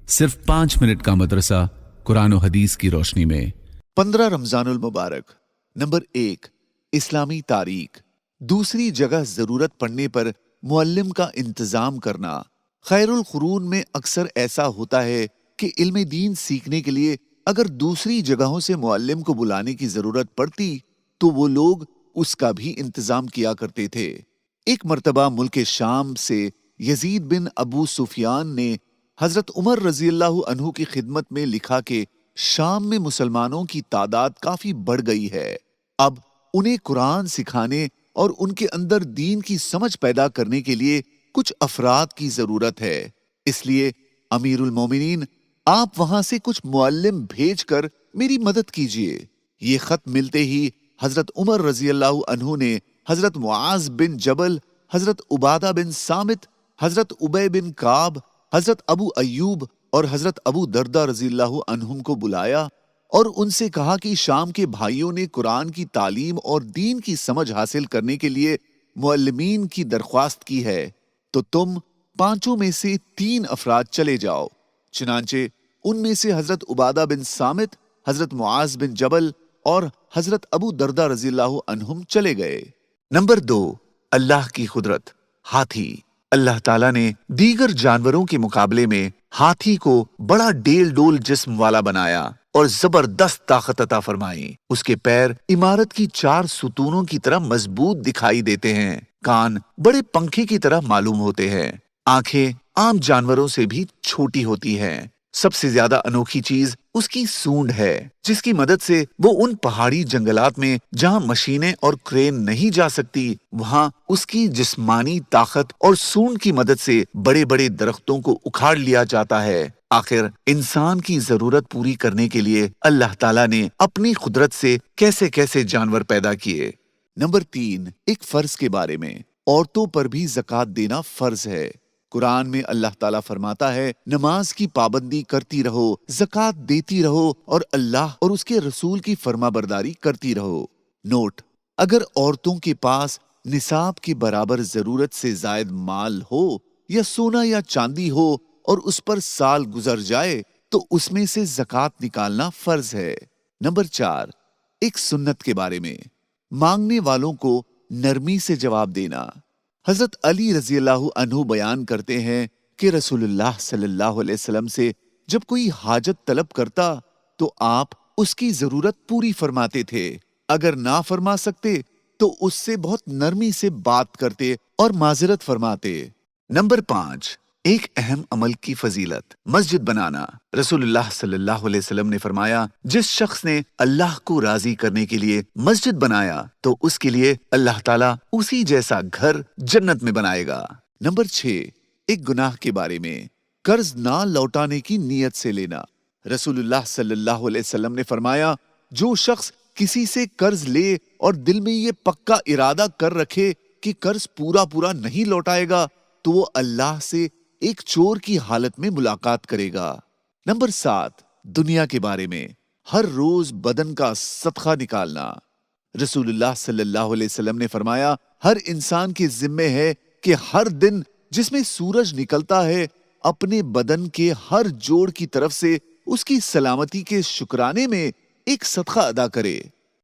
सिर्फ 5 मिनट का मदरसा कुरान और हदीस की रोशनी में। 15 रमजानुल मुबारक। नंबर 1, इस्लामी तारीख। दूसरी जगह जरूरत पड़ने पर मुअल्लिम का इंतजाम करना। खैरुल कुरून में अक्सर ऐसा होता है कि इल्म दीन सीखने के लिए अगर दूसरी जगहों से मुअल्लिम को बुलाने की जरूरत पड़ती तो वो लोग उसका भी इंतजाम किया करते थे। एक मर्तबा मुल्क शाम से यजीद बिन अबू सुफियान ने हजरत उमर रजीअल्लाहु अन्हु की खिदमत में लिखा कि शाम में मुसलमानों की तादाद काफी बढ़ गई है, अब उन्हें कुरान सिखाने और उनके अंदर दीन की समझ पैदा करने के लिए कुछ अफराद की जरूरत है, इसलिए अमीरुल मोमिनीन आप वहां से कुछ मुअल्लिम भेजकर मेरी मदद कीजिए। ये खत मिलते ही हजरत उमर रजीअल्लाहु अन्हु ने हजरत मुआज बिन जबल, हजरत उबादा बिन सामित, हजरत उबय बिन काब, हजरत अबू अय्यूब और हजरत अबू दर्दा रज़ियल्लाहु अन्हुम को बुलाया और उनसे कहा कि शाम के भाइयों ने कुरान की तालीम और दीन की समझ हासिल करने के लिए मुअल्लिमीन की दरख्वास्त की है, तो तुम पांचों में से 3 अफराद चले जाओ। चुनांचे उनमें से हजरत उबादा बिन सामित, हजरत मुआज बिन जबल और हजरत अबू दर्दा रज़ियल्लाहु अन्हुम चले गए। नंबर 2, अल्लाह की कुदरत। हाथी। अल्लाह ताला ने दीगर जानवरों के मुकाबले में हाथी को बड़ा डेल डोल जिस्म वाला बनाया और जबरदस्त ताकत अता फरमाई। उसके पैर इमारत की 4 सुतूनों की तरह मजबूत दिखाई देते हैं, कान बड़े पंखे की तरह मालूम होते हैं, आंखें आम जानवरों से भी छोटी होती हैं। सबसे ज्यादा अनोखी चीज उसकी सूंड है, जिसकी मदद से वो उन पहाड़ी जंगलात में जहां मशीनें और क्रेन नहीं जा सकती, वहां उसकी जिस्मानी ताकत और सूंड की मदद से बड़े बड़े दरख्तों को उखाड़ लिया जाता है। आखिर इंसान की जरूरत पूरी करने के लिए अल्लाह ताला ने अपनी कुदरत से कैसे कैसे जानवर पैदा किए। नंबर 3, एक फर्ज के बारे में। औरतों पर भी ज़कात देना फर्ज है। कुरान में अल्लाह ताला फरमाता है, नमाज की पाबंदी करती रहो, ज़कात देती रहो और अल्लाह और उसके रसूल की फरमाबरदारी करती रहो। नोट: अगर औरतों के पास निसाब के बराबर जरूरत से जायद माल हो या सोना या चांदी हो और उस पर साल गुजर जाए तो उसमें से ज़कात निकालना फर्ज है। नंबर 4, एक सुन्नत के बारे में। मांगने वालों को नरमी से जवाब देना। हजरत अली रज़ियल्लाहु अन्हु बयान करते हैं कि रसूलुल्लाह सल्लल्लाहु अलैहि वसल्लम से जब कोई हाजत तलब करता तो आप उसकी जरूरत पूरी फरमाते थे, अगर ना फरमा सकते तो उससे बहुत नरमी से बात करते और माजरत फरमाते। नंबर 5, एक अहम अमल की फजीलत, मस्जिद बनाना। रसूलुल्लाह सल्लल्लाहु अलैहि वसल्लम ने फरमाया, जिस शख्स ने अल्लाह को राजी करने के लिए मस्जिद बनाया तो उसके लिए अल्लाह ताला उसी जैसा घर जन्नत में बनाएगा। नंबर 6, एक गुनाह के बारे में। कर्ज ना लौटाने की नीयत से लेना। रसूलुल्लाह सल्लल्लाहु अलैहि वसल्लम ने फरमाया, जो शख्स किसी से कर्ज ले और दिल में ये पक्का इरादा कर रखे कि कर्ज पूरा पूरा नहीं लौटाएगा तो वो अल्लाह से एक चोर की हालत में मुलाकात करेगा। नंबर 7, दुनिया के बारे में। हर रोज बदन का सदका निकालना। रसूलुल्लाह सल्लल्लाहु अलैहि वसल्लम ने फरमाया, हर इंसान के जिम्मे है कि हर दिन जिसमें सूरज निकलता है अपने बदन के हर जोड़ की तरफ से उसकी सलामती के शुक्राने में एक सदका अदा करे।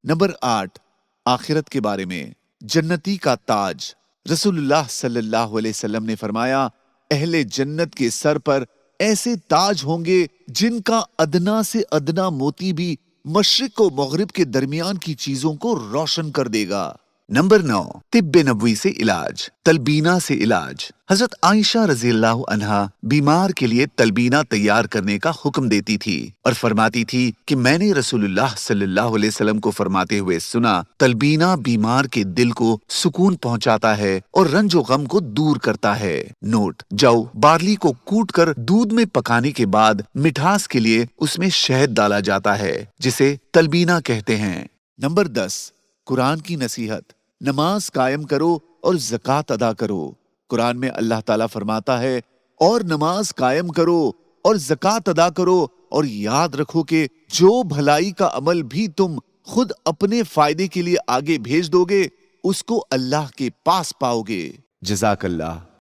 नंबर 8, आखिरत के बारे में। जन्नती का ताज। रसूलुल्लाह सल्लल्लाहु अलैहि वसल्लम ने फरमाया, अहले जन्नत के सर पर ऐसे ताज होंगे जिनका अदना से अदना मोती भी मशरिक और मगरिब के दरमियान की चीजों को रोशन कर देगा। नंबर 9, तिब्बे नबवी से इलाज, तलबीना से इलाज। हजरत आयशा रज़ियल्लाहु अन्हा बीमार के लिए तलबीना तैयार करने का हुक्म देती थी और फरमाती थी कि मैंने रसूलुल्लाह सल्लल्लाहु अलैहि वसल्लम को फरमाते हुए सुना, तलबीना बीमार के दिल को सुकून पहुंचाता है और रंजो गम को दूर करता है। नोट: जौ बार्ली को कूट कर दूध में पकाने के बाद मिठास के लिए उसमें शहद डाला जाता है, जिसे तलबीना कहते हैं। नंबर 10, कुरान की नसीहत। नमाज कायम करो और ज़कात अदा करो। कुरान में अल्लाह ताला फरमाता है, और नमाज कायम करो और ज़कात अदा करो और याद रखो कि जो भलाई का अमल भी तुम खुद अपने फायदे के लिए आगे भेज दोगे उसको अल्लाह के पास पाओगे। जज़ाकल्लाह।